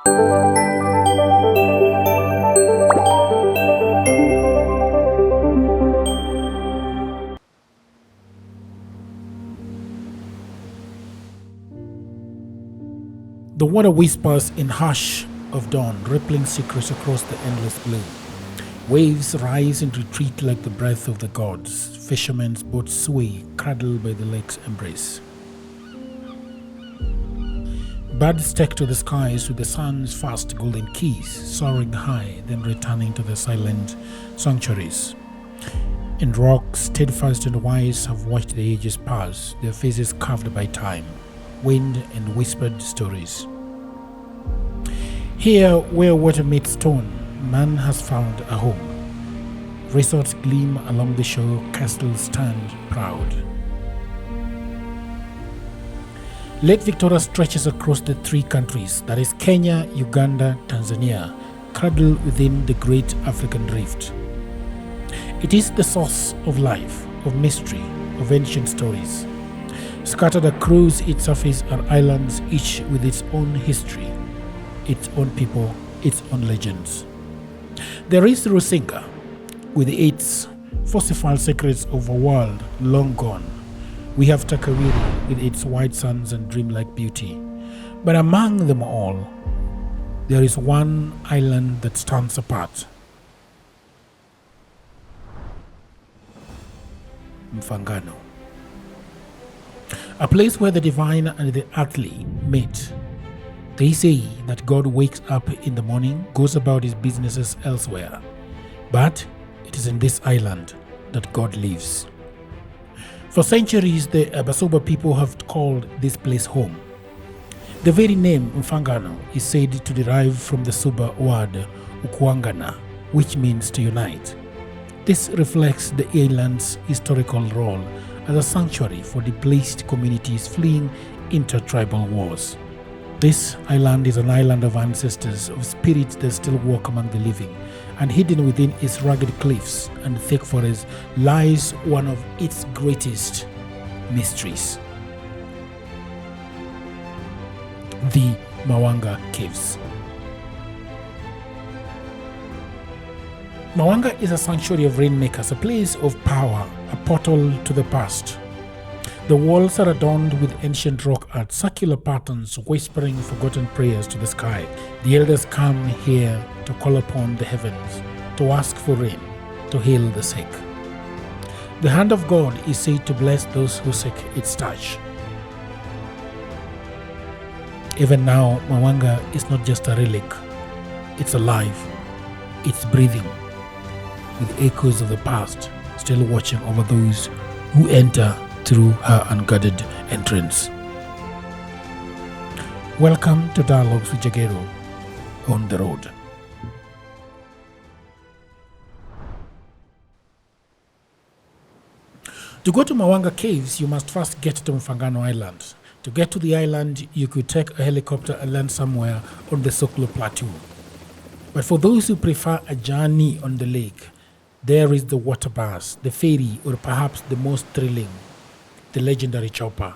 The water whispers in hush of dawn, rippling secrets across the endless blue. Waves rise and retreat like the breath of the gods. Fishermen's boats sway, cradled by the lake's embrace. Birds take to the skies with the sun's fast golden keys, soaring high, then returning to their silent sanctuaries. And rocks, steadfast and wise, have watched the ages pass, their faces carved by time, wind, and whispered stories. Here, where water meets stone, man has found a home. Resorts gleam along the shore, castles stand proud. Lake Victoria stretches across the three countries, that is Kenya, Uganda, Tanzania, cradled within the great African rift. It is the source of life, of mystery, of ancient stories. Scattered across its surface are islands, each with its own history, its own people, its own legends. There is Rusinga, with its fossil secrets of a world long gone. We have Takawiri, with its white sands and dreamlike beauty. But among them all, there is one island that stands apart. Mfangano. A place where the divine and the earthly meet. They say that God wakes up in the morning, goes about his businesses elsewhere. But it is in this island that God lives. For centuries, the Abasuba people have called this place home. The very name Mfangano is said to derive from the Suba word Ukuangana, which means to unite. This reflects the island's historical role as a sanctuary for displaced communities fleeing intertribal wars. This island is an island of ancestors, of spirits that still walk among the living, and hidden within its rugged cliffs and thick forests lies one of its greatest mysteries: the Mawanga Caves. Mawanga is a sanctuary of rainmakers, a place of power, a portal to the past. The walls are adorned with ancient rock art, circular patterns whispering forgotten prayers to the sky. The elders come here to call upon the heavens, to ask for rain, to heal the sick. The hand of God is said to bless those who seek its touch. Even now, Mawanga is not just a relic. It's alive. It's breathing, with echoes of the past still watching over those who enter through her unguarded entrance. Welcome to Dialogues with Jagero on the road. To go to Mawanga Caves, you must first get to Mfangano Island. To get to the island, you could take a helicopter and land somewhere on the Soklo Plateau. But for those who prefer a journey on the lake, there is the water bus, the ferry, or perhaps the most thrilling, the legendary chopper.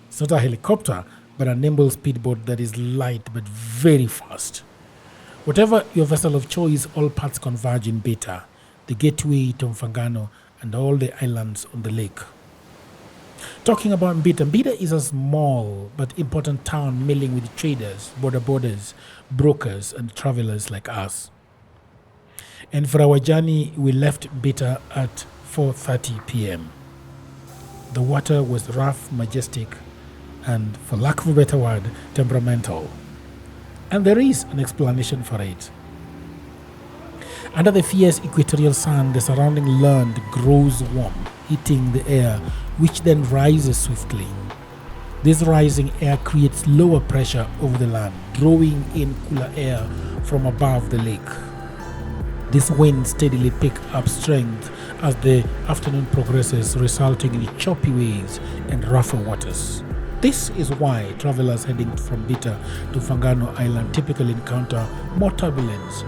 It's not a helicopter, but a nimble speedboat that is light but very fast. Whatever your vessel of choice, all paths converge in Beta, the gateway to Mfangano and all the islands on the lake. Talking about Mbita, Mbita is a small but important town milling with traders, border brokers, and travelers like us. And for our journey, we left Mbita at 4:30 p.m. The water was rough, majestic, and, for lack of a better word, temperamental. And there is an explanation for it. Under the fierce equatorial sun, the surrounding land grows warm, heating the air, which then rises swiftly. This rising air creates lower pressure over the land, drawing in cooler air from above the lake. This wind steadily picks up strength as the afternoon progresses, resulting in choppy waves and rougher waters. This is why travelers heading from Bita to Mfangano Island typically encounter more turbulence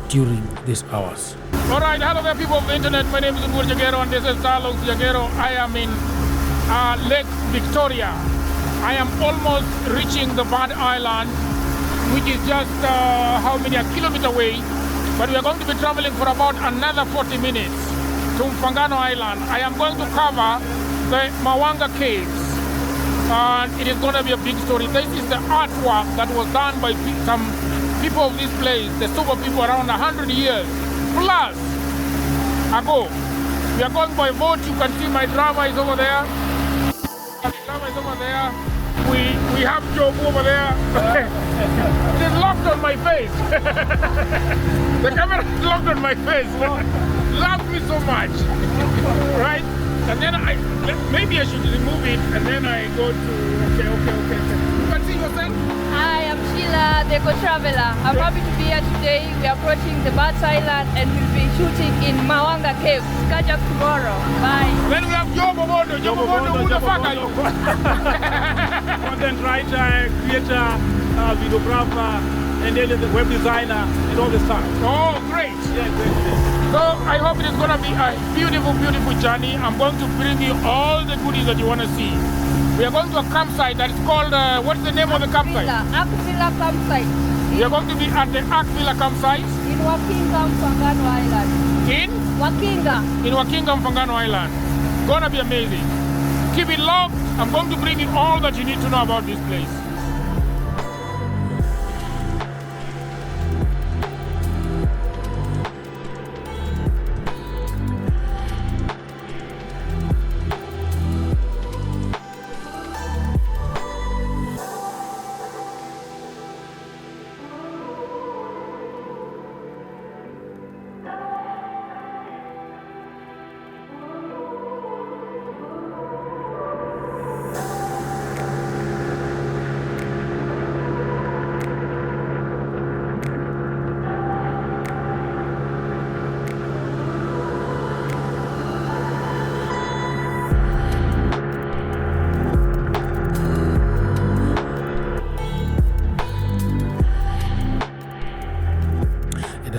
during these hours. Alright, hello there people of the internet. My name is Mawanga Jagero and this is Dialogues Jagero. I am in Lake Victoria. I am almost reaching the bird island which is just a kilometer away. But we are going to be traveling for about another 40 minutes to Mfangano Island. I am going to cover the Mawanga Caves. And it is going to be a big story. This is the artwork that was done by some people of this place, the super people around 100 years plus ago. We are going by boat. You can see my driver is over there. The driver is over there. We have Job over there. It is locked on my face. The camera is locked on my face. Love me so much. Right? And then maybe I should remove it and then I go to, okay. You can see yourself? Hi, I'm Sheila, the eco-traveler. I'm happy to be here today. We are approaching the Bats Island and we'll be shooting in Mawanga Caves. Catch up tomorrow. Bye. Then we have Job Obondo. Job Obondo, who the fuck are you? Content writer, creator, videographer, and then the web designer and all the stuff. Oh, great. Yeah, great. So I hope it is going to be a beautiful journey. I'm going to bring you all the goodies that you want to see. We are going to a campsite that is called, what's the name of the campsite? Akvilla campsite. We are going to be at the Akvilla campsite. In Wakinga, Mfangano Island. In? Wakinga. In Wakinga, Mfangano Island. Gonna be amazing. Keep it locked. I'm going to bring you all that you need to know about this place.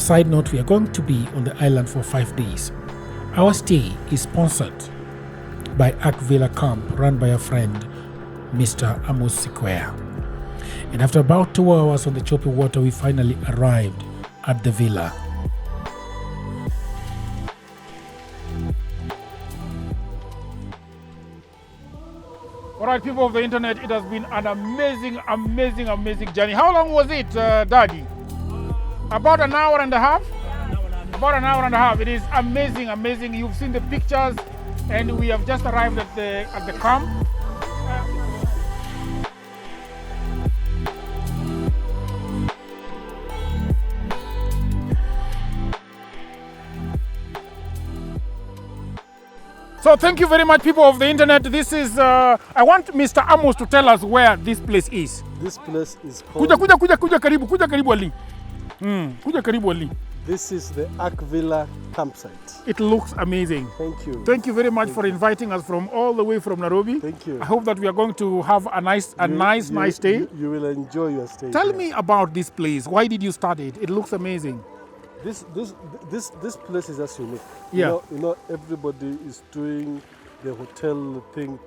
Side note, we are going to be on the island for 5 days. Our stay is sponsored by Akvilla Camp, run by a friend, Mr. Amos Sequoia. And after about 2 hours on the choppy water, we finally arrived at the villa. All right, people of the internet, it has been an amazing journey. How long was it, Daddy? About an hour and a half? About an hour and a half. It is amazing. You've seen the pictures, and we have just arrived at the camp. So thank you very much, people of the internet. This is, I want Mr. Amos to tell us where this place is. This place is called... Kuja karibu Ali. Kuja karibu Ali. This is the Akvilla campsite. It looks amazing. Thank you. Thank you very much for inviting us from all the way from Nairobi. Thank you. I hope that we are going to have a nice stay. You will enjoy your stay. Tell me about this place. Why did you start it? It looks amazing. This place is just unique. Yeah. You know, everybody is doing the hotel thing,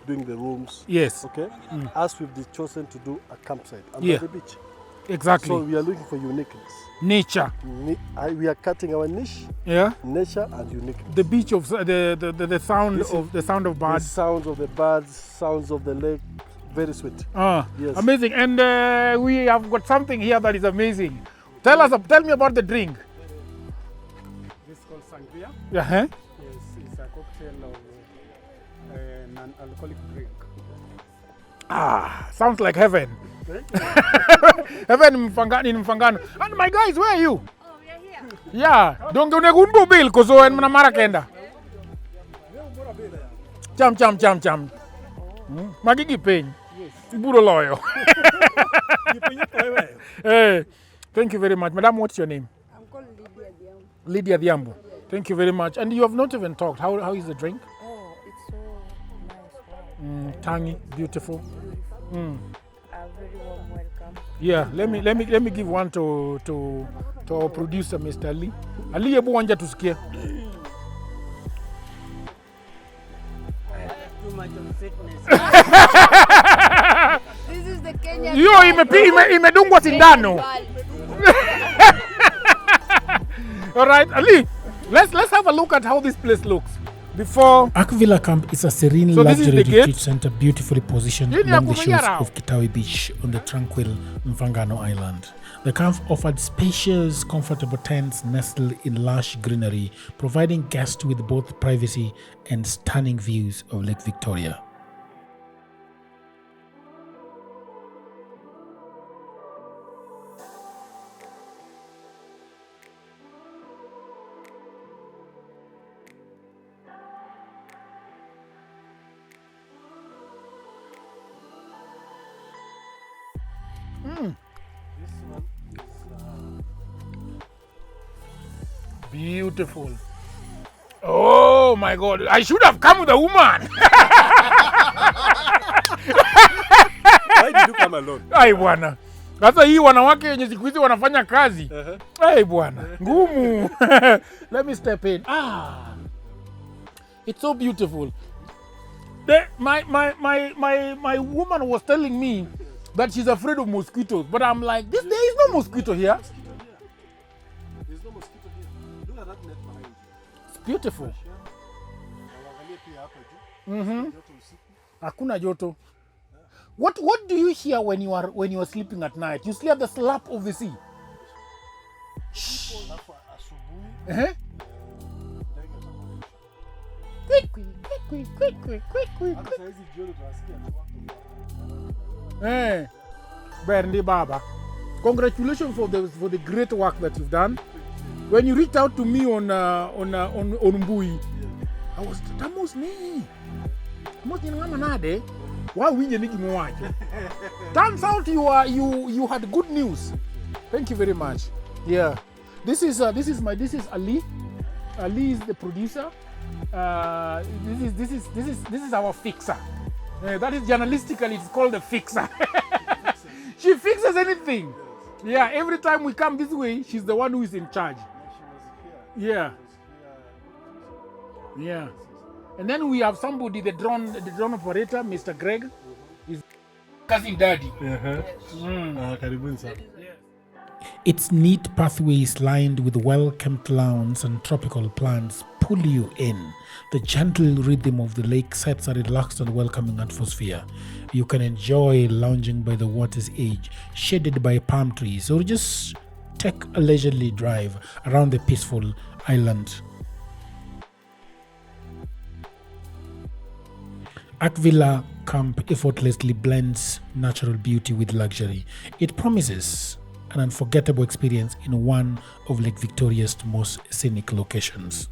doing the rooms. Yes. Okay. Us, we've chosen to do a campsite under the beach. Exactly. So we are looking for uniqueness. Nature. We are cutting our niche. Yeah. Nature and uniqueness. The beach of the sound of birds. The sounds of the birds, sounds of the lake. Very sweet. Yes. Amazing. And we have got something here that is amazing. Tell me about the drink. This is called sangria. Yeah. Yes, it's a cocktail of non-alcoholic drink. Sounds like heaven. Heaven in Mfangano. And my guys, where are you? Oh, we are here. Yeah. Don't go bill because when Manamara kenda. Cham. Magigi pain. Buro loyo. Hey. Thank you very much. Madam, what's your name? I'm called Lydia Diambo. Thank you very much. And you have not even talked. How is the drink? Oh, it's so nice. Tangy, beautiful. A very warm welcome. Yeah, let me give one to our producer, Mr. Ali. Ali, hebu wanja tusikie. Too much of fitness. This is the Kenyan. You Hiyo imedungwa sindano. All right, Ali, let's have a look at how this place looks before. Ark Villa Camp is a serene So this is luxury the gate. retreat center beautifully positioned Hii ni along ya the shores kuingia of Kitawi Beach on the tranquil Mfangano Island. The camp offered spacious, comfortable tents nestled in lush greenery, providing guests with both privacy and stunning views of Lake Victoria. This one is Beautiful. Oh my God! I should have come with a woman. why did you come alone? Ai bwana. Sasa hii wanawake wenye siku hizi wanafanya kazi. Ai bwana, ngumu. Let me step in. It's so beautiful. My woman was telling me that she's afraid of mosquitoes, but I'm like, there is no mosquito here. There's no mosquito here. Look at that net behind you. It's beautiful. Angalia pia hapa juu. Joto usiku. Hakuna joto. What do you hear when you are sleeping at night? You sleep the slap of the sea. Alafu asubuhi Eh? ndege watakuwa. Quick. Hata saa hizi jioni tunasikia tu watu. Eh. Berndi Baba. Congratulations for the great work that you've done. When you reached out to me on Mbui, I was Tamos ni. Tamos ni ngama nade. Wa winje nigi mwaje. Turns out you had good news. Thank you very much. Yeah. This is Ali. Ali is the producer. This is our fixer. That is journalistically it's called a fixer. She fixes anything. Yeah, every time we come this way, she's the one who is in charge. Yeah. Yeah. And then we have somebody, the drone operator, Mr. Greg. He's cousin daddy. Karibuni sana. Its neat pathways lined with well-kept lawns and tropical plants pull you in. The gentle rhythm of the lake sets a relaxed and welcoming atmosphere. You can enjoy lounging by the water's edge, shaded by palm trees, or just take a leisurely drive around the peaceful island. Ark Villa Camp effortlessly blends natural beauty with luxury. It promises an unforgettable experience in one of Lake Victoria's most scenic locations.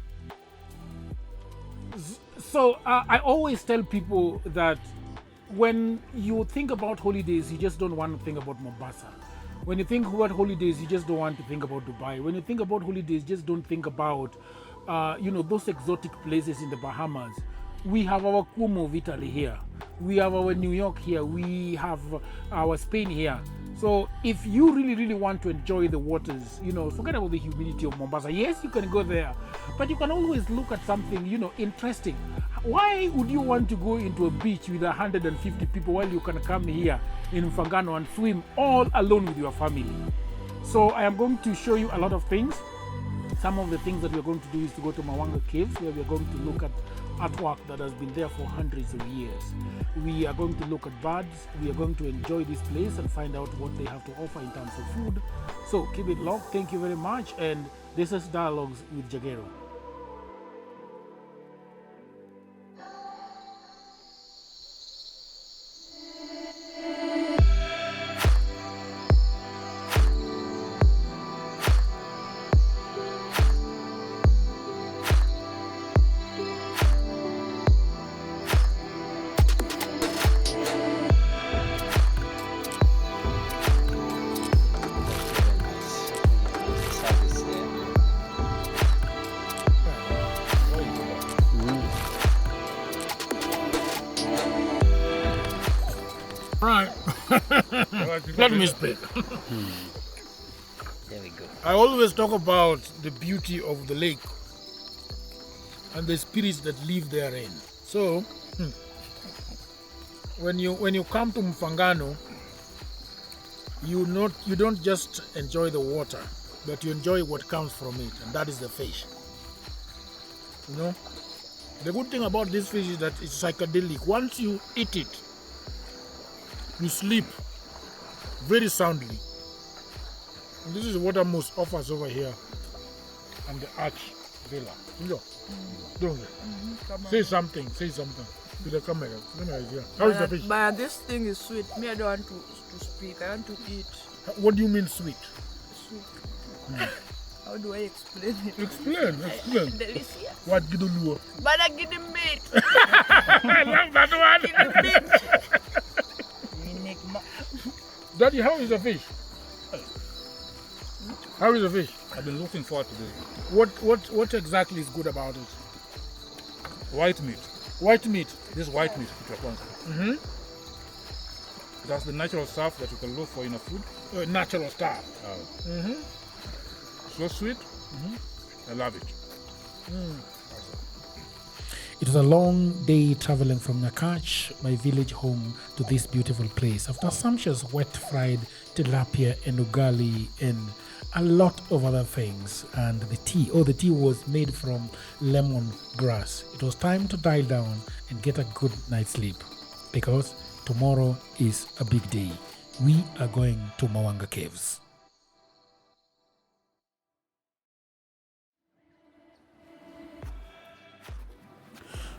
So I always tell people that when you think about holidays, you just don't want to think about Mombasa. When you think about holidays, you just don't want to think about Dubai. When you think about holidays, just don't think about those exotic places in the Bahamas. We have our Como of Italy here. We have our New York here. We have our Spain here. So if you really, really want to enjoy the waters, forget about the humidity of Mombasa. Yes, you can go there, but you can always look at something, interesting. Why would you want to go into a beach with 150 people while you can come here in Mfangano and swim all alone with your family? So I am going to show you a lot of things. Some of the things that we're going to do is to go to Mawanga Caves, where we're going to look at artwork that has been there for hundreds of years. We are going to look at birds. We are going to enjoy this place and find out what they have to offer in terms of food. So keep it locked. Thank you very much. And this is Dialogues with Jagero. Right. Let me speak. There we go. I always talk about the beauty of the lake and the spirits that live therein. So, when you come to Mfangano, you don't just enjoy the water, but you enjoy what comes from it, and that is the fish. You know, the good thing about this fish is that it's psychedelic. Once you eat it, you sleep very soundly. And this is what Amos offers over here and the Arch Villa. Don't you? Say something to the camera. How is the fish? But this thing is sweet. Me, I don't want to speak. I want to eat. What do you mean sweet? How do I explain it? Explain. Delicious. What did you do? But I get the meat. I love that one. Daddy, how is the fish? How is the fish? I've been looking forward to this. What exactly is good about it? White meat. White meat. This white meat. Mm-hmm. It has the natural stuff that you can look for in a food. Natural stuff. Mm-hmm. So sweet. I love it. It was a long day traveling from Nakach, my village home, to this beautiful place. After sumptuous wet fried tilapia and ugali and a lot of other things, and the tea was made from lemon grass. It was time to dial down and get a good night's sleep, because tomorrow is a big day. We are going to Mawanga Caves.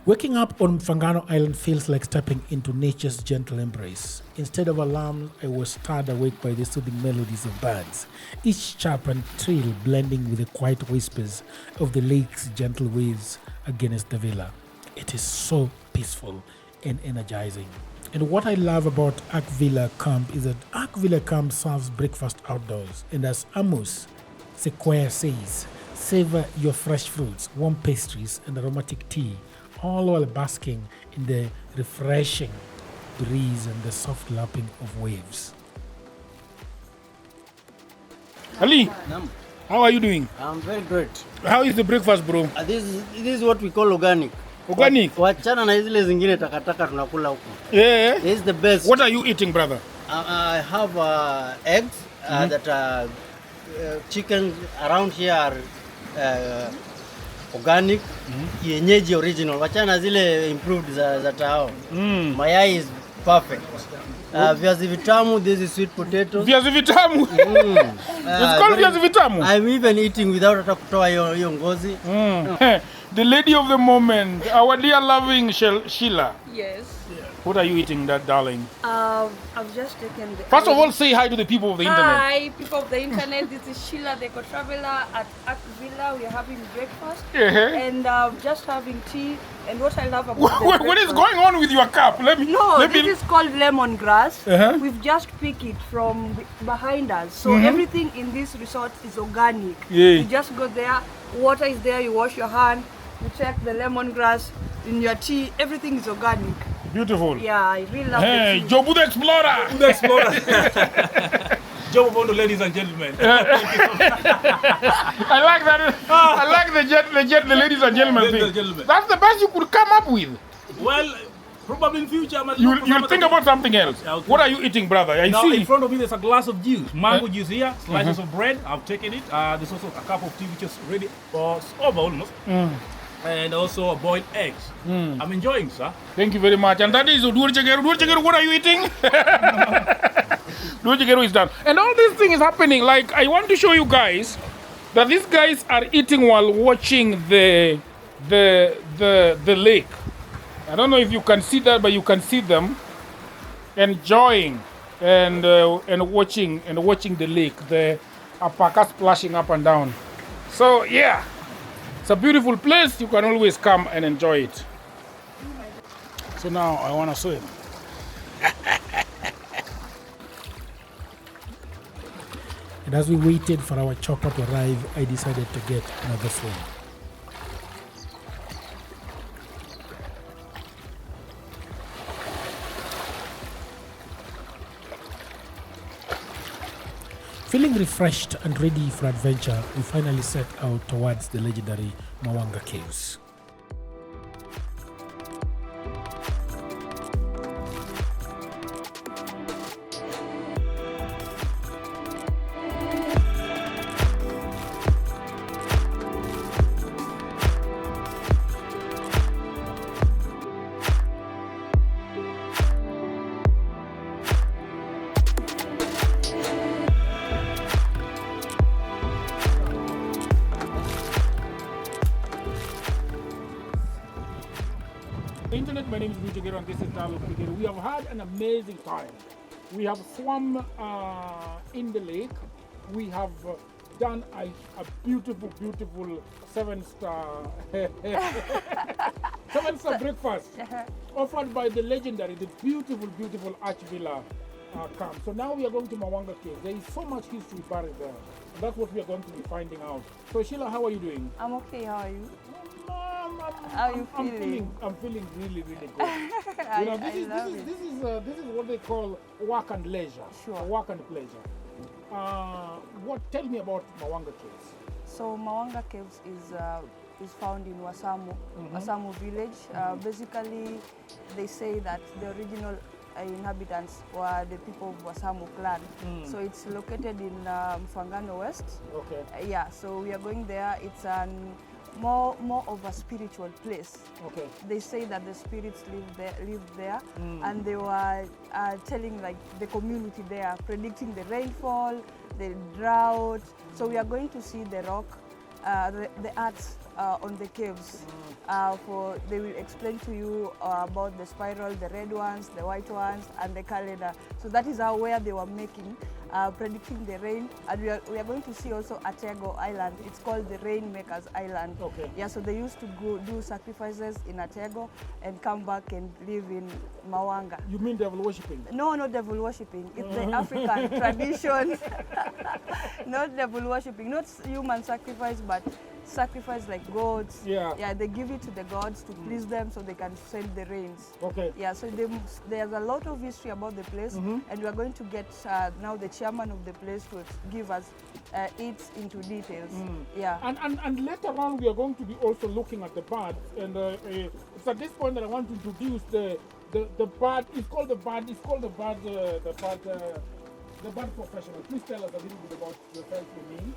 Waking up on Mfangano Island feels like stepping into nature's gentle embrace. Instead of alarm, I was stirred awake by the soothing melodies of birds, each chirp and trill blending with the quiet whispers of the lake's gentle waves against the villa. It is so peaceful and energizing. And what I love about Ark Villa Camp is that Ark Villa Camp serves breakfast outdoors. And as Amos Sequoia says, savor your fresh fruits, warm pastries, and aromatic tea, all while basking in the refreshing breeze and the soft lapping of waves. Ali, how are you doing? I'm very good. How is the breakfast, bro? This is what we call organic. Organic? Wachana na zile zingine takataka tunakula huko. Yeah. This is the best. What are you eating, brother? I have eggs that are chicken around here are organic, kienyeji original. Wachana zile improved za tao. Mayai is perfect. Viazi vitamu, this is sweet potato. Viazi vitamu? It's called viazi vitamu? I'm even eating without hata kutoa hiyo ngozi. The lady of the moment, our dear loving Sheila. Yes. What are you eating, that darling? I've just taken the... First of all, say hi to the people of the internet. Hi, people of the internet. This is Sheila, the eco-traveler at Ark Villa. We are having breakfast. And just having tea. And what I love about What is going on with your cup? This is called lemongrass. We've just picked it from behind us. So everything in this resort is organic. You just go there, water is there, you wash your hand, you check the lemongrass in your tea. Everything is organic. Beautiful. Yeah, I really love it. Jobu the Explorer. The Explorer. Job on the ladies and gentlemen. I like that. I like the ladies and gentlemen thing. That's the best you could come up with. Well, probably in future. You'll think about something else. Okay. What are you eating, brother? I now, see. in front of me, there's a glass of juice. Mango juice here, slices of bread. I've taken it. There's also a cup of tea, which is ready or over almost. And also boiled eggs. I'm enjoying, sir. Thank you very much. And that is Durjegeru. Durjegeru, what are you eating? Durjegeru is done. And all this thing is happening. Like, I want to show you guys that these guys are eating while watching the lake. I don't know if you can see that, but you can see them enjoying and watching the lake. The alpaca splashing up and down. So yeah. It's a beautiful place. You can always come and enjoy it. So now I want to swim. And as we waited for our chopper to arrive, I decided to get another swim. Feeling refreshed and ready for adventure, we finally set out towards the legendary Mawanga Caves. My name is Rujagero and this is Dialogue Rujagero. We have had an amazing time. We have swum in the lake. We have done a beautiful, beautiful seven-star breakfast offered by the legendary, the beautiful, beautiful Arch Villa camp. So now we are going to Mawanga Caves. There is so much history buried there. And that's what we are going to be finding out. So Sheila, how are you doing? I'm okay, how are you? How are you feeling? I'm feeling really, really good. This is what they call work and leisure. Sure. Work and pleasure. Tell me about Mawanga Caves. So Mawanga Caves is found in Wasamu, Wasamu village. Basically, they say that the original inhabitants were the people of Wasamu clan. So it's located in Mfangano West. Okay. Yeah, so we are going there. It's more of a spiritual place. Okay. They say that the spirits live there, and they were telling like the community there, predicting the rainfall, the drought. So we are going to see the rock, the arts on the caves. They will explain to you about the spiral, the red ones, the white ones, and the calendar. So that is where they were making, predicting the rain. And we are going to see also Atego Island. It's called the Rainmakers Island. Okay. Yeah, so they used to go do sacrifices in Atego and come back and live in Mawanga. You mean devil worshipping? No, not devil worshipping. It's the African tradition. Not devil worshipping, not human sacrifice, but sacrifice like goats. Yeah. Yeah, they give it to the gods to please them so they can send the rains. Okay. Yeah, so there's a lot of history about the place, and we are going to get now the chairman of the place to give us it into details. Yeah. And later on we are going to be also looking at the birds, and it's at this point that I want to introduce the bird. It's called the bird. It's called the bird professional. Please tell us a little bit about yourself, your name.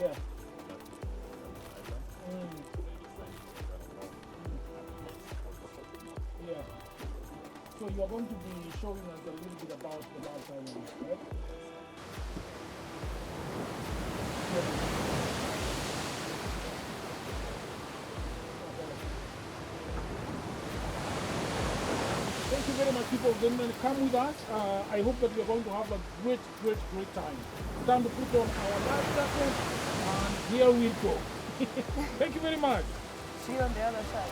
Yeah. Yeah. So you are going to be showing us a little bit about the Bards Island, right? Thank you very much, people. Then come with us. I hope that we are going to have a great, great, great time. It's time to put on our life jacket, and here we go. Thank you very much. See you on the other side.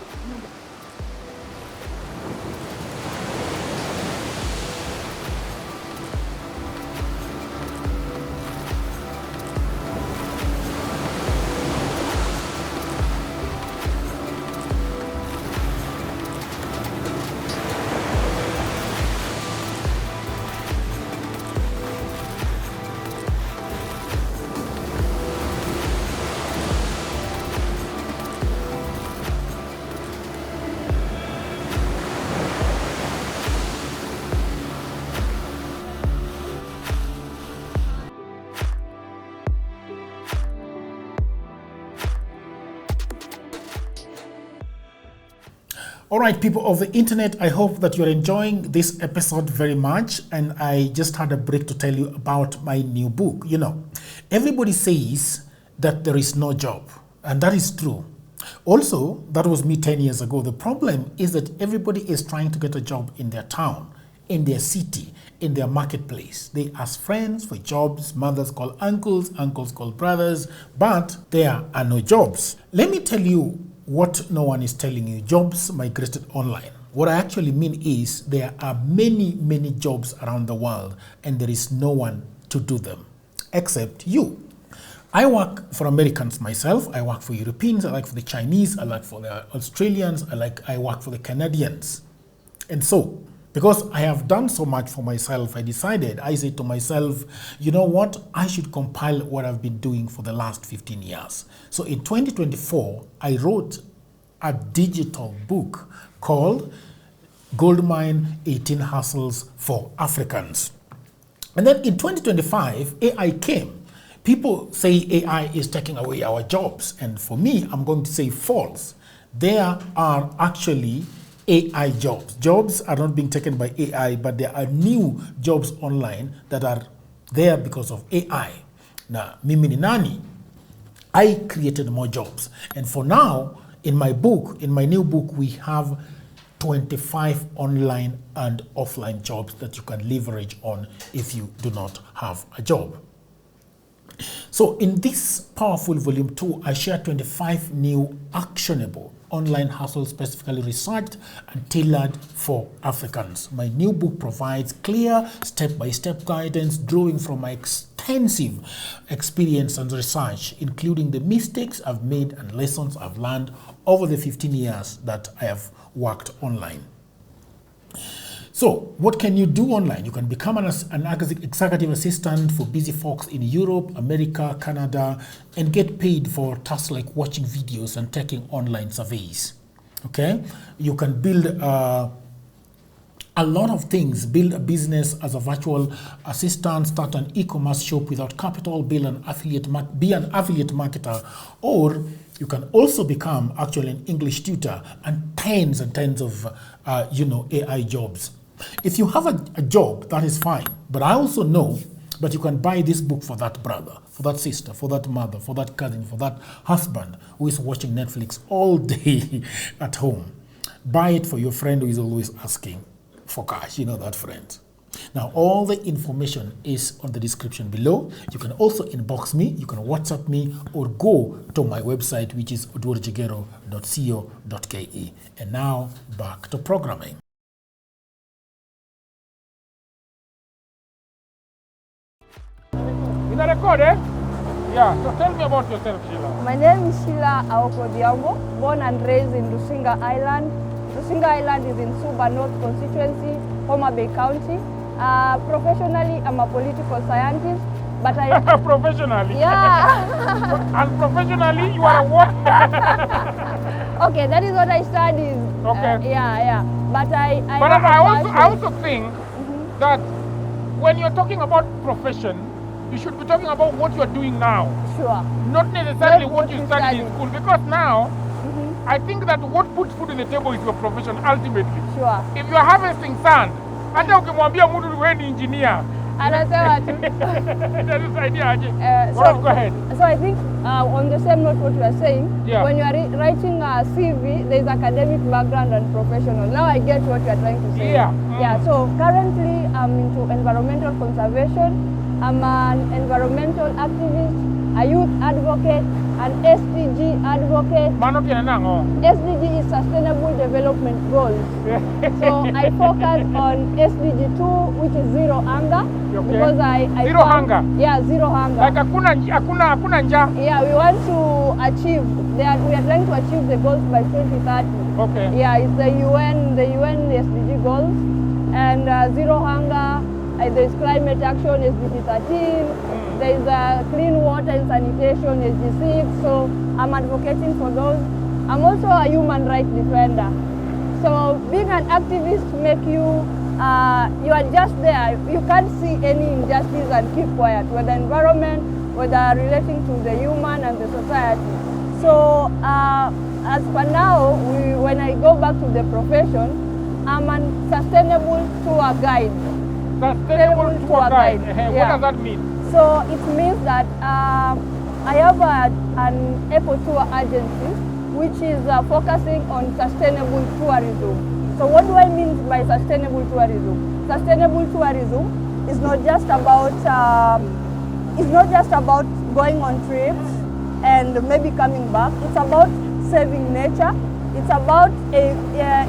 All right, people of the internet, I hope that you're enjoying this episode very much. And I just had a break to tell you about my new book. You know, everybody says that there is no job, and that is true. Also, that was me 10 years ago. The problem is that everybody is trying to get a job in their town, in their city, in their marketplace. They ask friends for jobs, mothers call uncles, uncles call brothers, but there are no jobs. Let me tell you what no one is telling you. Jobs migrated online. What I actually mean is there are many, many jobs around the world, and there is no one to do them except you. I work for Americans myself. I work for Europeans. I work for the Chinese. I work for the Australians. I work for the Canadians. And so, because I have done so much for myself, I said to myself, you know what? I should compile what I've been doing for the last 15 years. So in 2024, I wrote a digital book called Goldmine 18 Hustles for Africans. And then in 2025, AI came. People say AI is taking away our jobs. And for me, I'm going to say false. There are actually AI jobs. Jobs are not being taken by AI, but there are new jobs online that are there because of AI. Now, mimi ni nani? I created more jobs. And for now, In my new book, we have 25 online and offline jobs that you can leverage on if you do not have a job. So in this powerful volume 2, I share 25 new actionable online hustles specifically researched and tailored for Africans. My new book provides clear step-by-step guidance drawing from my extensive experience and research, including the mistakes I've made and lessons I've learned over the 15 years that I have worked online. So, what can you do online? You can become an executive assistant for busy folks in Europe, America, Canada, and get paid for tasks like watching videos and taking online surveys. Okay? You can build a lot of things. Build a business as a virtual assistant, start an e-commerce shop without capital, be an affiliate marketer, or you can also become actually an English tutor and tens of AI jobs. If you have a job, that is fine. But I also know that you can buy this book for that brother, for that sister, for that mother, for that cousin, for that husband who is watching Netflix all day at home. Buy it for your friend who is always asking for cash. You know that friend. Now, all the information is on the description below. You can also inbox me, you can WhatsApp me, or go to my website, which is odworjigero.co.ke. And now, back to programming. In a record, eh? Yeah, so tell me about yourself, Sheila. My name is Sheila Aoko, born and raised in Rusinga Island. Rusinga Island is in Suba North constituency, Homa Bay County. Professionally, I'm a political scientist, but I... Professionally? Yeah. And professionally, you are a what? Okay, that is what I studied. Okay. Yeah. But I also think that when you're talking about profession, you should be talking about what you are doing now. Sure. Not necessarily what you studied in school. Because now, I think that what puts food on the table is your profession ultimately. Sure. If you are harvesting sand, hata ukimwambia mtu wewe ni engineer, anasema tu. That is the idea. So go ahead. So I think on the same note what you are saying, when you are writing a CV, there is academic background and professional. Now I get what you are trying to say. Yeah. So currently I'm into environmental conservation. I'm an environmental activist, a youth advocate, an SDG advocate. SDG is Sustainable Development Goals. So I focus on SDG 2, which is zero hunger. Okay. Because I zero hunger? Yeah, zero hunger. Like hakuna njaa? Yeah, we want to achieve, we are trying to achieve the goals by 2030. Okay. Yeah, it's the UN SDG goals. And zero hunger, there's climate action, SDG 13. There's clean water and sanitation, SDG 6. So I'm advocating for those. I'm also a human rights defender. So being an activist make you, you are just there. You can't see any injustice and keep quiet, whether environment, whether relating to the human and the society. So as for now, when I go back to the profession, I'm a sustainable tour guide. Sustainable tour guide. Yeah. What does that mean? So it means that I have an eco tour agency which is focusing on sustainable tourism. So what do I mean by sustainable tourism? Sustainable tourism is not just about going on trips and maybe coming back. It's about saving nature. It's about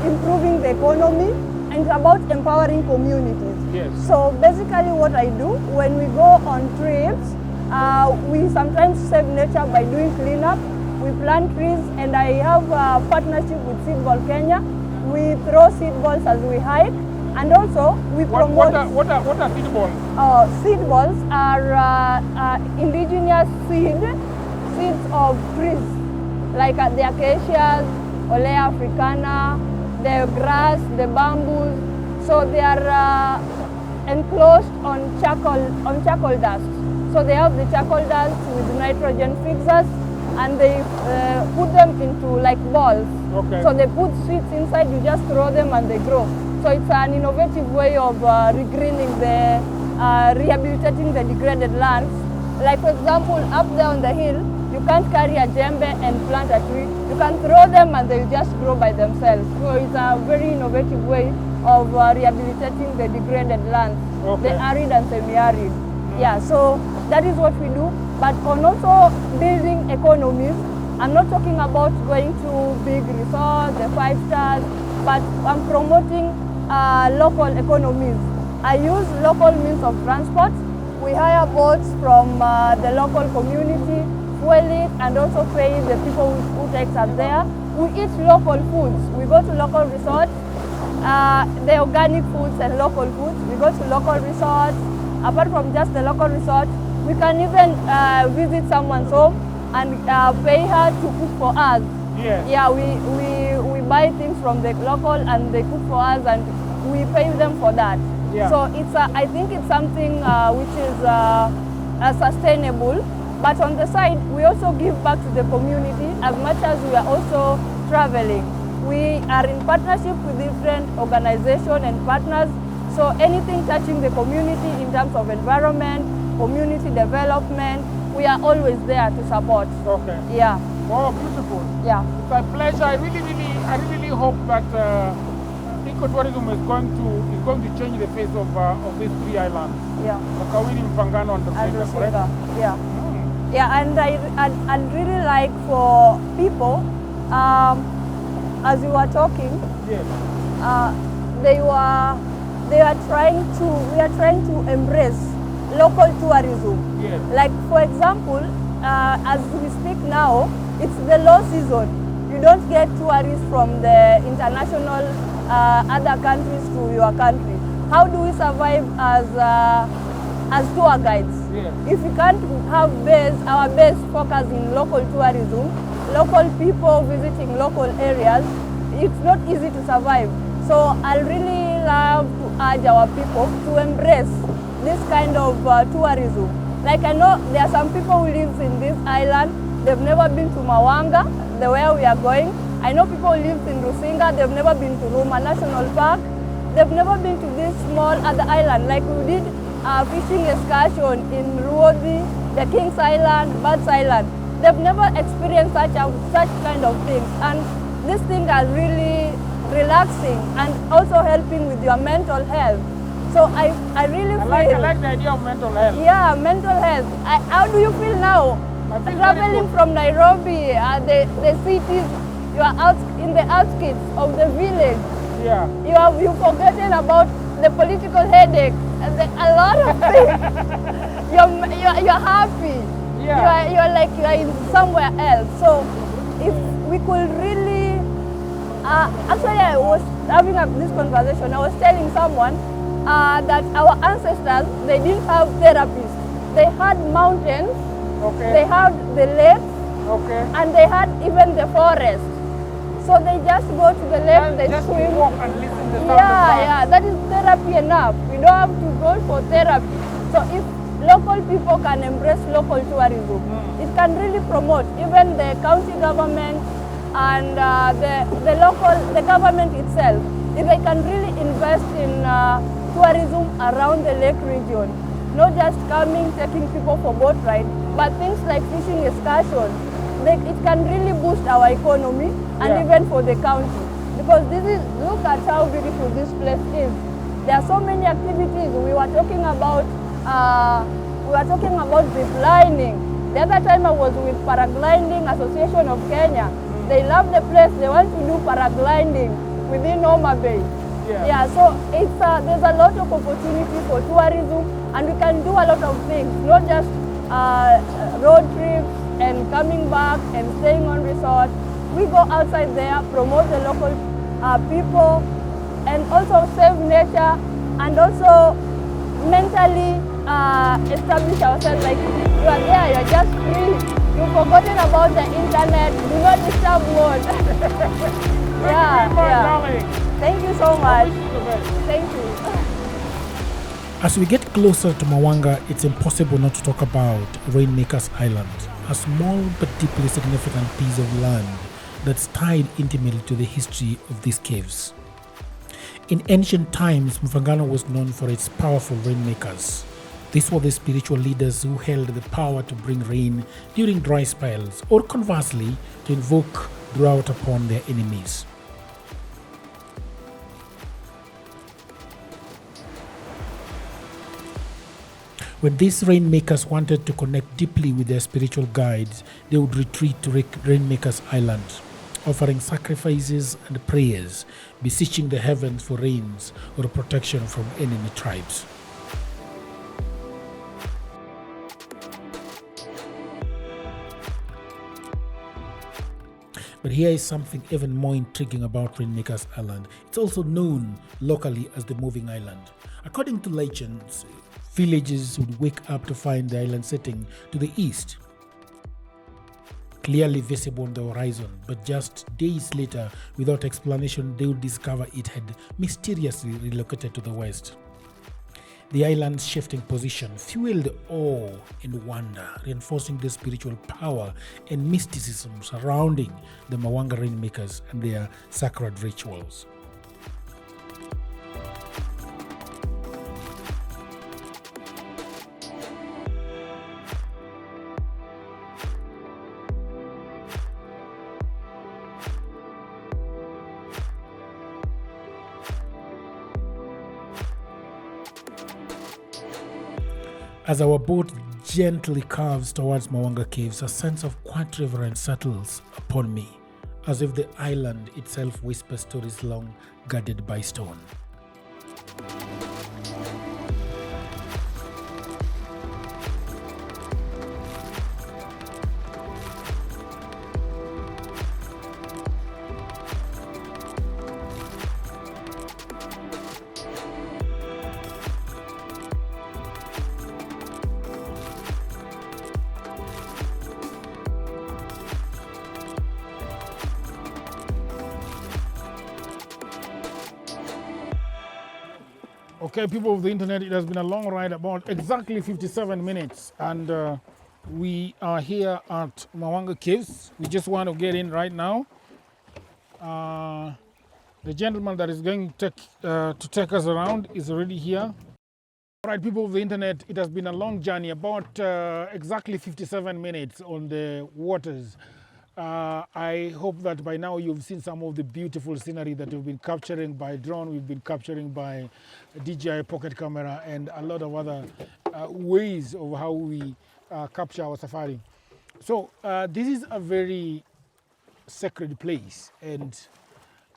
improving the economy, and it's about empowering communities. Yes. So basically what I do when we go on trips, we sometimes save nature by doing cleanup. We plant trees, and I have a partnership with Seedball Kenya. We throw seed balls as we hike, and also we promote... What are seed balls? Seed balls are indigenous seeds of trees, like the acacias, Olea africana, the grass, the bamboos. So they are enclosed on charcoal dust. So they have the charcoal dust with nitrogen fixers, and they put them into like balls. Okay. So they put seeds inside, you just throw them and they grow. So it's an innovative way of regreening rehabilitating the degraded lands. Like for example, up there on the hill, you You can't carry a djembe and plant a tree. You can throw them and they'll just grow by themselves. So it's a very innovative way of rehabilitating the degraded lands, the arid and semi-arid. Yeah, so that is what we do. But on also building economies, I'm not talking about going to big resorts, the 5 stars, but I'm promoting local economies. I use local means of transport. We hire boats from the local community, fuel it, and also pay the people who take us there. We eat local foods. We go to local resorts, the organic foods and local foods. We go to local resorts. Apart from just the local resort, we can even visit someone's home and pay her to cook for us. Yes. Yeah, we buy things from the local and they cook for us and we pay them for that. Yeah. So it's I think it's something which is sustainable. But on the side, we also give back to the community as much as we are also traveling. We are in partnership with different organizations and partners. So anything touching the community in terms of environment, community development, we are always there to support. Okay. Yeah. Oh, beautiful. Yeah. It's a pleasure. I really hope that ecotourism is going to change the face of these 3 islands. Yeah. Makawini, Mfangano, and Rusinga, correct? Yeah. Yeah, and I'd really like for people, as you were talking, Yes. we are trying to embrace local tourism. Yes. Like for example, as we speak now, it's the low season. You don't get tourists from the international other countries to your country. How do we survive as tour guides? Yes. If we can't have our base focus in local tourism, local people visiting local areas, it's not easy to survive. So I really love to urge our people to embrace this kind of tourism. Like I know there are some people who live in this island, they've never been to Mawanga, where we are going. I know people who live in Rusinga, they've never been to Ruma National Park. They've never been to this small other island. Like we did a fishing excursion in Ruodi, the King's Island, Birds Island. They've never experienced such kind of things. And this thing are really relaxing and also helping with your mental health. So I really feel... I like the idea of mental health. Yeah, mental health. How do you feel now? I feel Traveling from Nairobi, the cities, you are out in the outskirts of the village. Yeah. You've forgotten about the political headache and a lot of things. You're happy. Yeah. You're like you are in somewhere else. So if we could really, actually I was having this conversation. I was telling someone that our ancestors, they didn't have therapists. They had mountains. Okay. They had the lakes. Okay. And they had even the forest. So they just go to the lake, they just swim. walk and listen to the sound of birds. Yeah, that is therapy enough. We don't have to go for therapy. So if local people can embrace local tourism, it can really promote even the county government and the government itself. If they can really invest in tourism around the lake region, not just coming, taking people for boat ride, but things like fishing excursions. It can really boost our economy and even for the county. Because look at how beautiful this place is. There are so many activities. We were talking about zip lining. The other time I was with Paragliding Association of Kenya. They love the place. They want to do paragliding within Homa Bay. Yeah, so there's a lot of opportunity for tourism, and we can do a lot of things, not just road trips and coming back and staying on resort. We go outside there, promote the local people, and also save nature, and also mentally establish ourselves. Like you are there, you're just free. You've forgotten about the internet. Do not disturb mode. Thank you so much. Thank you. As we get closer to Mawanga, it's impossible not to talk about Rainmakers Island, a small but deeply significant piece of land that's tied intimately to the history of these caves. In ancient times, Mfangano was known for its powerful rainmakers, These were the spiritual leaders who held the power to bring rain during dry spells, or conversely, to invoke drought upon their enemies. When these rainmakers wanted to connect deeply with their spiritual guides, they would retreat to Rainmakers Island, offering sacrifices and prayers, beseeching the heavens for rains or protection from enemy tribes. But here is something even more intriguing about Rainmakers Island. It's also known locally as the Moving Island. According to legends, villages would wake up to find the island sitting to the east, clearly visible on the horizon, but just days later, without explanation, they would discover it had mysteriously relocated to the west. The island's shifting position fueled awe and wonder, reinforcing the spiritual power and mysticism surrounding the Mawanga rainmakers and their sacred rituals. As our boat gently curves towards Mawanga Caves, a sense of quiet reverence settles upon me, as if the island itself whispers stories long guarded by stone. Okay, people of the internet, it has been a long ride, about exactly 57 minutes, and we are here at Mawanga Caves. We just want to get in right now. The gentleman that is going to take us around is already here. All right, people of the internet, it has been a long journey, about exactly 57 minutes on the waters. I hope that by now you've seen some of the beautiful scenery that we've been capturing by drone, we've been capturing by DJI pocket camera, and a lot of other ways of how we capture our safari. So this is a very sacred place, and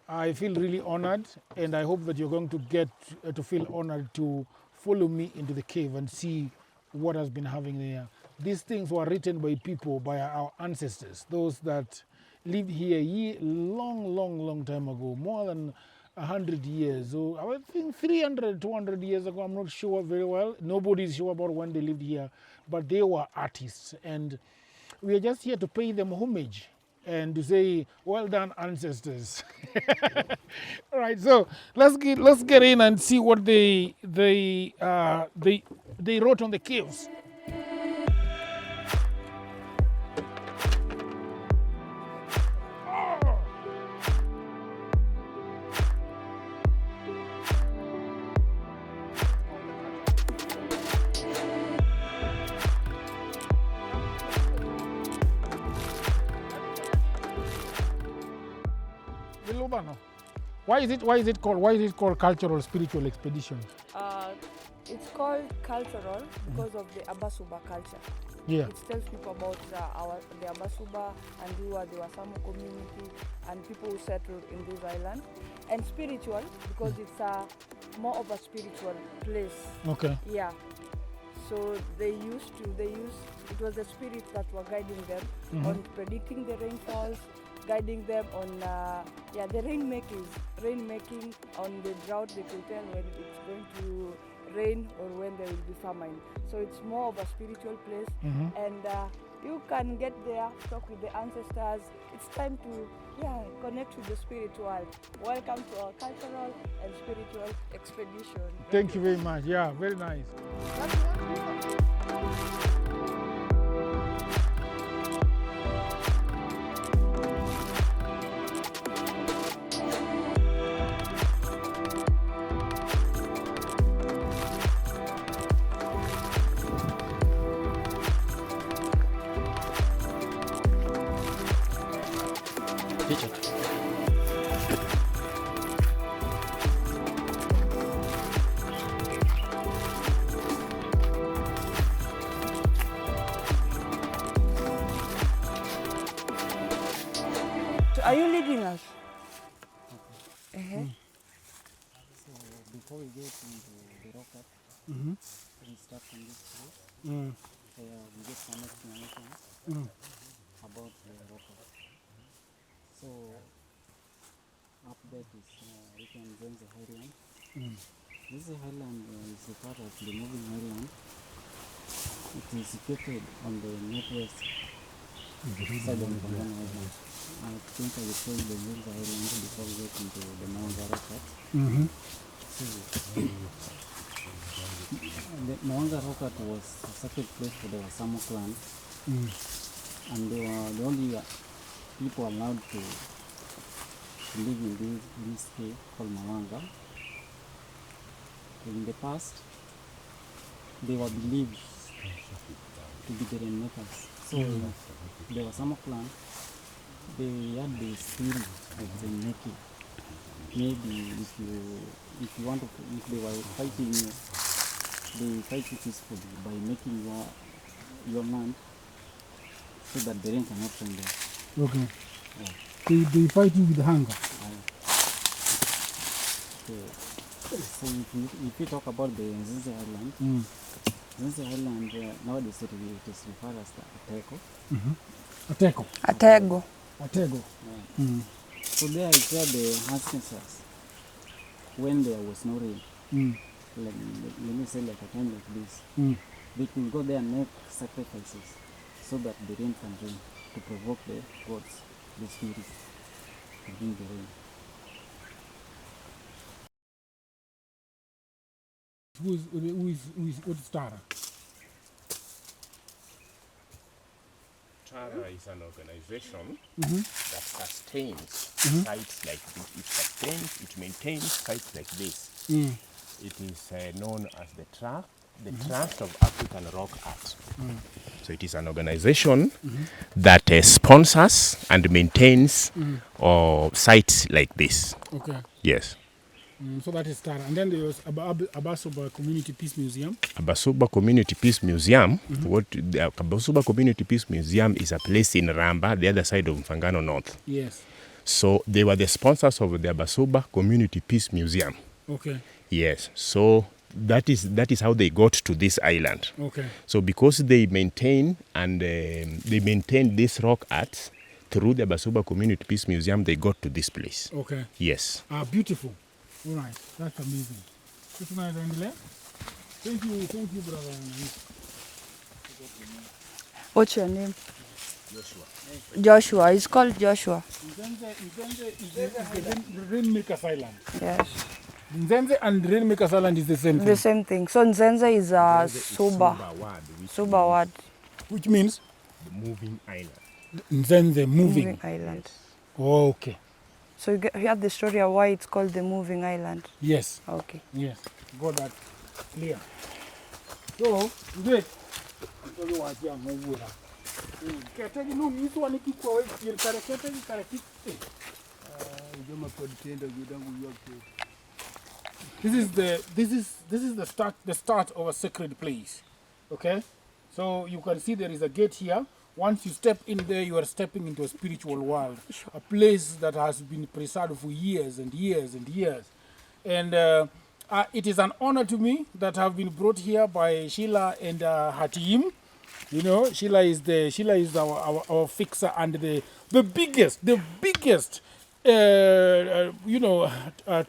I feel really honored, and I hope that you're going to get to feel honored to follow me into the cave and see what has been happening there. These things were written by people, by our ancestors, those that lived here long time ago, more than 100 years. So I think 300, 200 years ago, I'm not sure very well. Nobody's sure about when they lived here, but they were artists. And we are just here to pay them homage and to say, well done, ancestors. All right, so let's get in and see what they wrote on the caves. Why is it called cultural spiritual expedition? It's called cultural because of the Abasuba culture. Yeah. It tells people about the Abasuba and who are the Wasamo community and people who settled in this island. And spiritual because it's more of a spiritual place. Okay. Yeah. So it was the spirits that were guiding them on predicting the rainfalls, guiding them on the rainmaking on the drought. They could tell when it's going to rain or when there will be famine. So it's more of a spiritual place, and you can get there, talk with the ancestors. It's time to connect with the spirit world. Welcome to our cultural and spiritual expedition. Thank you very much. Yeah, very nice. Teach it. Are you leading us? So before we get into the rock cut, we start from this place. We get some explanation about the rock cut. So up there is written the highland. This highland is a part of the moving island. It is situated on the northwest side of Mfangano Island. I think I will show you the Manga Island before we get into the Mawanga rock cut. So, the Mawanga rock cut was a sacred place for the Wasamo clan, and they were the only people allowed to live in this cave called Mawanga. In the past, they were believed to be the rainmakers. So the Wasamo clan, they had the skill of the making. Maybe if you want to, if they were fighting you, they fight you peacefully by making your land so that the rain cannot come there. Okay. Yeah. They fight you with hunger. So if you talk about the Nzenze Island, Nzenze Island nowadays it is referred as the Ateko. Atego. Atego. Yeah. So there is where the ancestors, when there was no rain, let me say like a time like this, they could go there and make sacrifices so that the rain can rain, to provoke the gods, the spirits, to bring the rain. Who is Tara? Tara is an organization that sustains sites like this. It sustains, it maintains sites like this. It is known as the Trust of African Rock Art. So it is an organization that sponsors and maintains sites like this. Okay. Yes. So that is Tara. And then there was Abasuba Community Peace Museum. Abasuba Community Peace Museum. What the Abasuba Community Peace Museum is a place in Ramba, the other side of Mfangano North. Yes. So they were the sponsors of the Abasuba Community Peace Museum. Okay. Yes. So that is how they got to this island. Okay. So because they maintain this rock art through the Abasuba Community Peace Museum, they got to this place. Okay. Yes. Beautiful. All right. That's amazing. Thank you, brother. What's your name? Joshua. It's called Joshua. Nzenze is the Rainmakers Island. Yes. Nzenze and Rainmakers Island is the same thing. The same thing. So Nzenze is a Suba word. Which means? The moving island. Nzenze, moving island. Oh, okay. So you have the story of why it's called the moving island? Yes. Okay. Yes. Got that clear. So, great. This is the start of a sacred place. Okay? So you can see there is a gate here. Once you step in there, you are stepping into a spiritual world, a place that has been preserved for years and years and years. And it is an honor to me that I've been brought here by Sheila and her team. You know, Sheila is our fixer and the biggest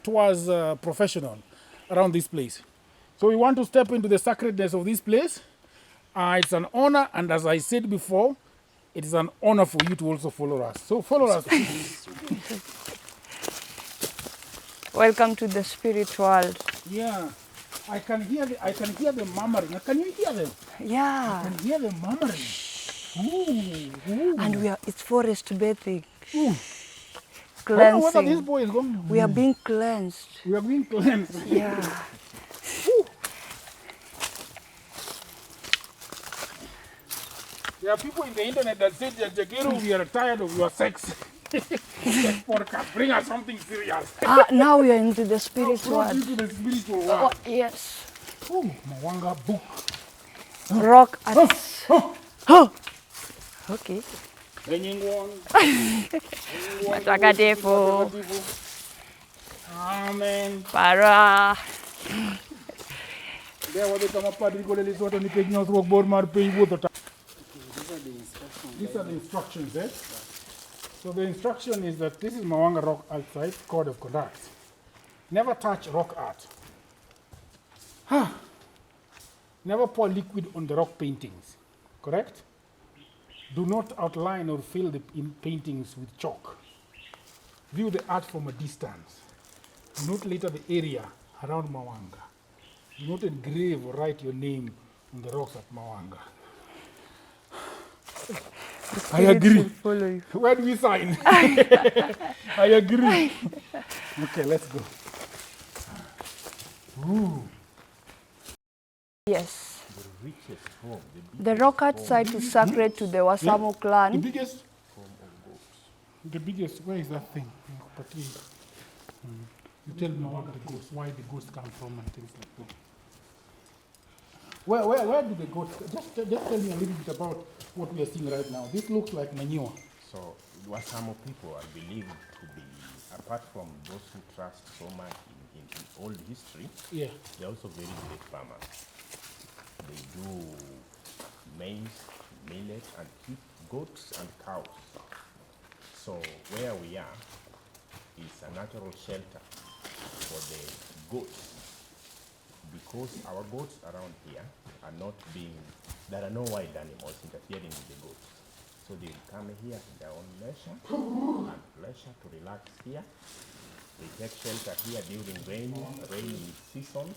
tours professional around this place. So we want to step into the sacredness of this place. It's an honor, and as I said before, it is an honor for you to also follow us. So follow us. Welcome to the spirit world. Yeah, I can hear them murmuring. Can you hear them? Yeah. I can hear them murmuring. Ooh. And it's forest bathing. Cleansing. I don't know whether this boy is going. We are being cleansed. We are being cleansed. Yeah. There are people in the internet that say that Jagiru, we are tired of your sex. Podcast. Bring us something serious. Now we are into the spirit Brought world. you to the spiritual Oh, world. yes. Oh, Mawanga book. Rock arts. Oh. Okay. Matakatifu. Amen. Para. There was the Padre Goleli Soto ni Pegnos Rock Board Mar Pay Water. These are the instructions, eh? So the instruction is that this is Mawanga Rock Art Site Code of Conduct. Never touch rock art. Never pour liquid on the rock paintings. Correct? Do not outline or fill the paintings with chalk. View the art from a distance. Do not litter the area around Mawanga. Do not engrave or write your name on the rocks at Mawanga. I agree. Where do we sign? I agree. Okay, let's go. Ooh. Yes. The rock art site is sacred to the Wasamo clan. The biggest, where is that thing? You tell me about the ghosts, why the ghosts come from and things like that. Where do the ghosts, just tell me a little bit about what we are seeing right now. This looks like manure. So Wasamo people are believed to be, apart from those who trust so much in old history, they're also very great farmers. They do maize, millet, and keep goats and cows. So where we are is a natural shelter for the goats, because our goats around here are not being, there are no wild animals interfering with the goats. So they come here to their own leisure and pleasure to relax here. They take shelter here during rainy season,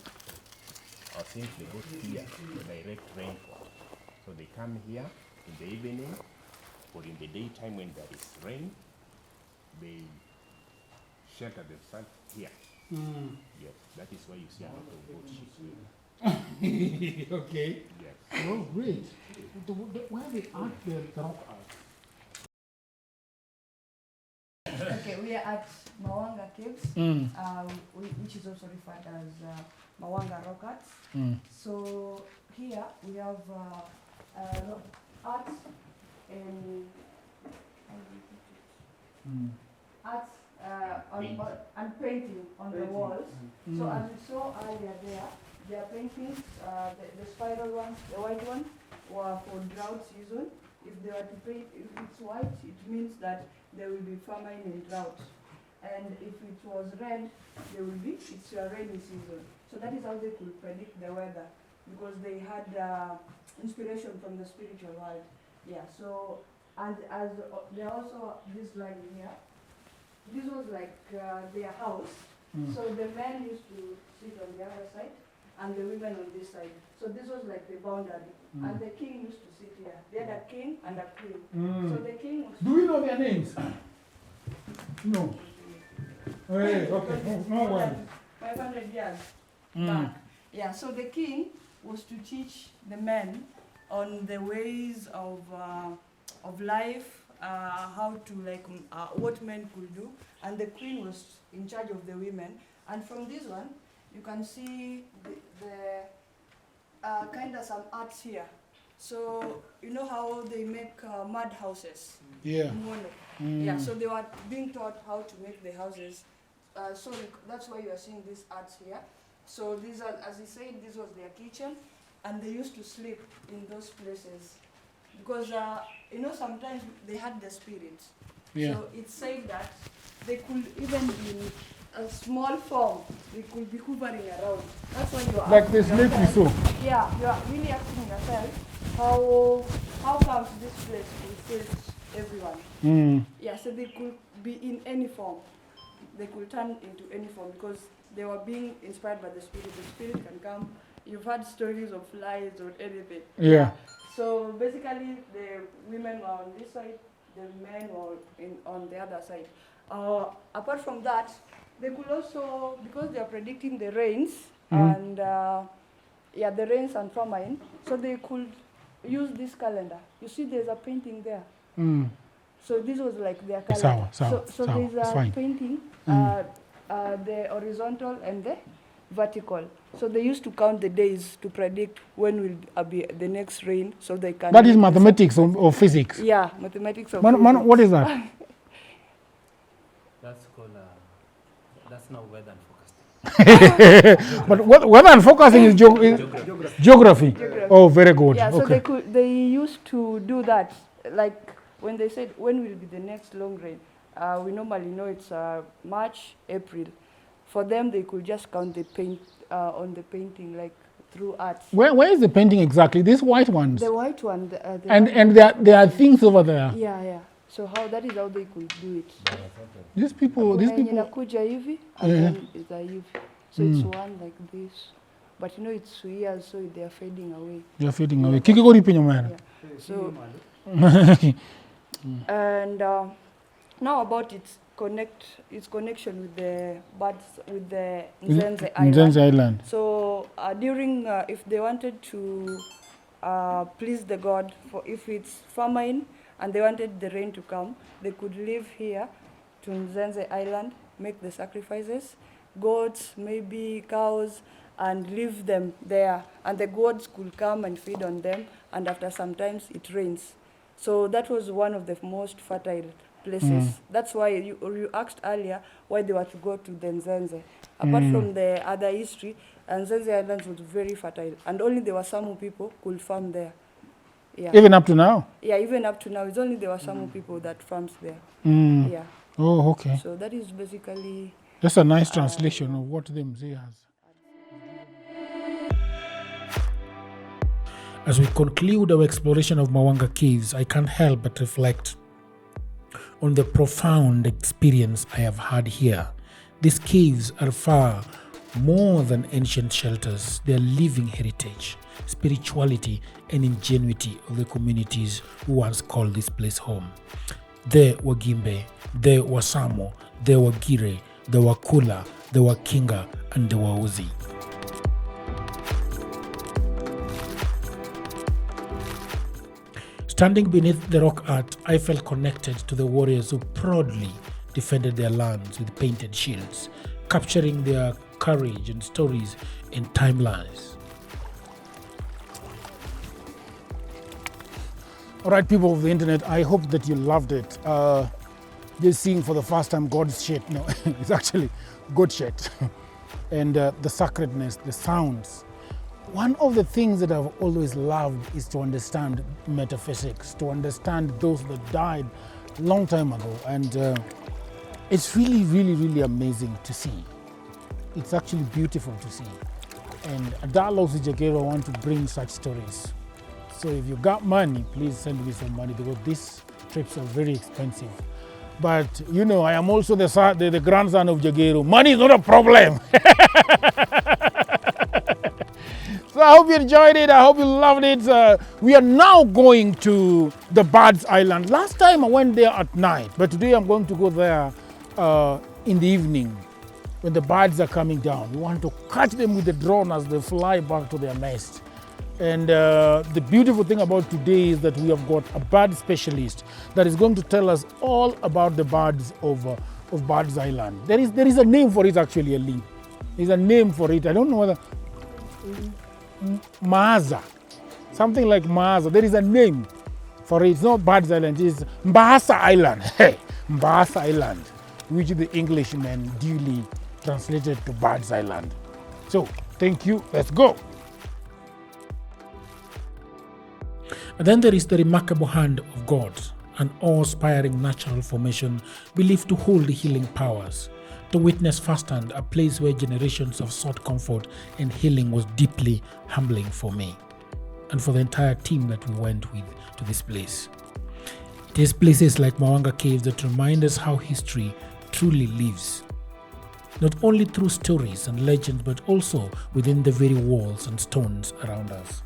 or since they go here for direct rainfall. So they come here in the evening or in the daytime when there is rain, they shelter themselves here. Yes, that is why you see a lot of goat sheep. Okay. Yes. Oh, great. Where are the art there, the rock art? Okay, we are at Mawanga Caves, which is also referred as Mawanga Rock Art. So here we have art and painting on the walls. So as we saw earlier there are paintings, the spiral one, the white one, were for drought season. If they were to paint, if it's white, it means that there will be famine and drought. And if it was red, there will be, it's a rainy season. So that is how they could predict the weather, because they had inspiration from the spiritual world. Yeah, so, and as there also this line here, this was like their house. So the men used to sit on the other side and the women on this side. So this was like the boundary. And the king used to sit here. They had a king and a queen. So the king was... Do we know their names? No. Hey, okay, no worries. 500 years back. Yeah, so the king was to teach the men on the ways of life, how to what men could do, and the queen was in charge of the women. And from this one, you can see the kind of some arts here. So you know how they make mud houses? Yeah. Yeah. So they were being taught how to make the houses. So that's why you are seeing these arts here. So these are, as he said, this was their kitchen, and they used to sleep in those places because you know, sometimes they had the spirits. Yeah. So it's said that they could even be in a small form. They could be hovering around. That's why you are like the snake we saw. Yeah, you are really asking yourself how comes this place fulfills everyone. Yeah, so they could be in any form. They could turn into any form because they were being inspired by the spirit. The spirit can come. You've heard stories of flies or anything. Yeah. So basically, the women were on this side, the men were on the other side. Apart from that, they could also, because they are predicting the rains and the rains and famine, so they could use this calendar. You see, there's a painting there. So this was like their color. Sawa, So there's a fine. painting, the horizontal and the vertical. So they used to count the days to predict when will be the next rain, so they can. That is mathematics or physics. Yeah, mathematics or physics. What is that? That's called. That's now weather and forecasting. But weather and forecasting is geography. Oh, very good. Yeah, so okay. they used to do that, like when they said when will be the next long rain. We normally know it's March, April. For them, they could just count the paint on the painting, like through art. Where is the painting exactly? These white ones. The white one. And there are things over there. Yeah. So that is how they could do it. These people. Inakuja hivi, and then it's a hivi. So it's one like this. But it's years, so they are fading away. They are fading away. Kikigori pinyomera. So. And now about its connection with the birds, with the Nzenze Island. Nzenze Island. So during, if they wanted to please the god, for if it's famine and they wanted the rain to come, they could live here to Nzenze Island, make the sacrifices, goats, maybe cows, and leave them there. And the gods could come and feed on them, and after sometimes it rains. So that was one of the most fertile places. That's why you asked earlier why they were to go to the Nzenze. Apart from the other history, Nzenze Island was very fertile, and only the Wasamu people could farm there. Yeah. Even up to now? Yeah, even up to now. It's only the Wasamu people that farms there. Yeah. Oh, okay. So that is basically... That's a nice translation of what the Mzee has. As we conclude our exploration of Mawanga Caves, I can't help but reflect on the profound experience I have had here. These caves are far more than ancient shelters. They are living heritage, spirituality, and ingenuity of the communities who once called this place home. There were Gimbe, there were Samo, there were Gire, there were Kula, there were Kinga, and there were Uzi. Standing beneath the rock art, I felt connected to the warriors who proudly defended their lands with painted shields, capturing their courage and stories in timelines. All right, people of the internet, I hope that you loved it. Just seeing for the first time God's shit. No, it's actually good shit. And the sacredness, the sounds. One of the things that I've always loved is to understand metaphysics, to understand those that died a long time ago. And it's really, really, really amazing to see. It's actually beautiful to see. And at Dialogues with Jagero, I want to bring such stories. So if you got money, please send me some money, because these trips are very expensive. But you know, I am also the grandson of Jagero. Money is not a problem. So I hope you enjoyed it. I hope you loved it. We are now going to the Birds Island. Last time I went there at night, but today I'm going to go there in the evening when the birds are coming down. We want to catch them with the drone as they fly back to their nest. And the beautiful thing about today is that we have got a bird specialist that is going to tell us all about the birds of Birds Island. There is a name for it actually, Ali. There's a name for it. I don't know whether... Maaza. Something like Maaza. There is a name for it. It's not Birds Island. It's Mbasa Island. Hey, Mbasa Island, which the Englishman duly translated to Birds Island. So, thank you. Let's go. And then there is the remarkable hand of God, an awe-inspiring natural formation believed to hold healing powers. To witness firsthand a place where generations have sought comfort and healing was deeply humbling for me and for the entire team that we went with to this place. It is places like Mawanga Caves that remind us how history truly lives, not only through stories and legends, but also within the very walls and stones around us.